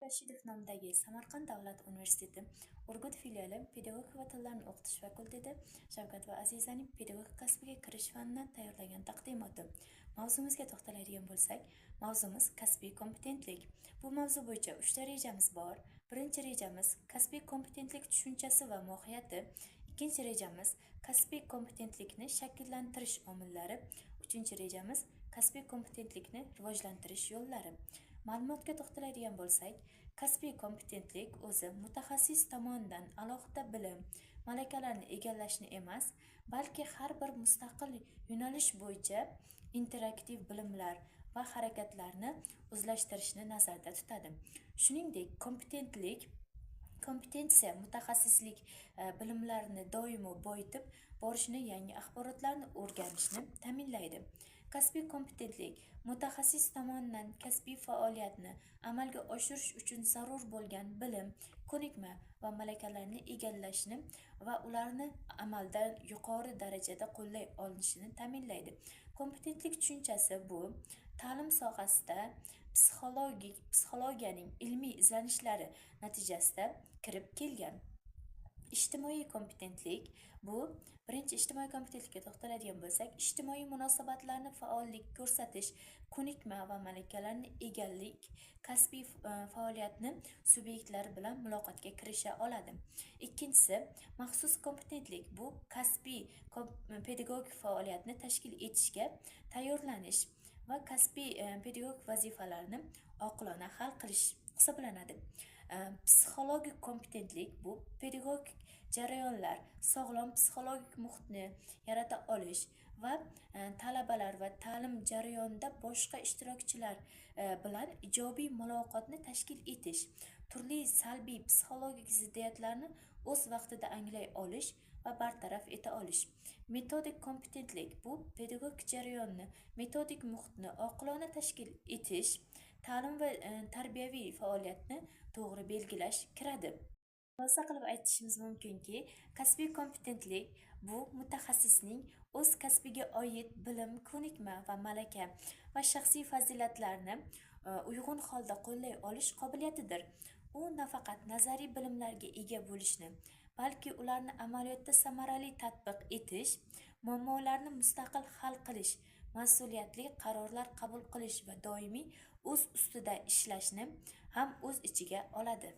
Rashidov nomidagi Samarqand davlat universiteti Urgut filiali pedagogika va tillarni o'qitish fakulteti Shavkat va Azizaning pedagogika kasbiga kirish fanidan tayyorlagan taqdimoti. Mavzumizga to'xtaladigan bo'lsak, mavzumiz kasbiy kompetentlik. Bu mavzu bo'yicha 3 ta rejamiz bor. Birinchi rejamiz kasbiy kompetentlik tushunchasi va mohiyati. Ikkinchi rejamiz kasbiy kompetentlikni shakllantirish omillari. Uchinchi rejamiz kasbiy kompetentlikni rivojlantirish yo'llari. Ma'lumotga to'xtaladigan bo'lsak, kasbiy kompetentlik o'zi mutaxassis tomonidan alohida bilim, malakalarni egallashni emas, balki har bir mustaqil yo'nalish bo'yicha interaktiv bilimlar va harakatlarni o'zlashtirishni nazarda tutadi. Shuningdek, kompetensiya mutaxassislik bilimlarini doimo boyitib borishni, yangi axborotlarni o'rganishni ta'minlaydi. Kasbiy kompetentlik mutaxassis tomonidan kasbiy faoliyatni amalga oshirish uchun zarur bo'lgan bilim, ko'nikma va malakalarni egallashni va ularni amalda yuqori darajada qo'llay olinishini ta'minlaydi. Kompetentlik tushunchasi bu ta'lim sohasida psixologiyaning ilmiy izlanishlari natijasida kirib kelgan. Ijtimoiy kompetentlik bu birinchi ijtimoiy kompetentlikka to'xtaladigan bo'lsak, ijtimoiy munosabatlarni faollik ko'rsatish, ko'nikma va malakalarni egallik, kasbiy faoliyatni subyektlari bilan muloqotga kirisha oladi. Ikkinchisi, maxsus kompetentlik bu kasbiy pedagogik faoliyatni tashkil etishga tayyorlanish va kasbiy pedagogik vazifalarni oqilona hal qilish hisoblanadi. Psixologik kompetentlik bu pedagogik jarayonlar, sog'lom psixologik muhitni yarata olish va talabalar va ta'lim jarayonida boshqa ishtirokchilar bilan ijobiy muloqotni tashkil etish, turli salbiy psixologik ziddiyatlarni o'z vaqtida anglay olish va bartaraf eta olish. Metodik kompetentlik bu pedagogik jarayonni, metodik muhitni oqilona tashkil etish, ta'lim va tarbiyaviy faoliyatni to'g'ri belgilash kiradi. Xulosa qilib aytishimiz mumkinki, kasbiy kompetentlik bu mutaxassisning o'z kasbiga oid bilim, ko'nikma va malaka va shaxsiy fazilatlarni uyg'un holda qo'llay olish qobiliyatidir. U nafaqat nazariy bilimlarga ega bo'lishni, balki ularni amaliyotda samarali tatbiq etish, muammolarni mustaqil hal qilish, mas'uliyatli qarorlar qabul qilish va doimiy o'z ustida ishlashni ham o'z ichiga oladi.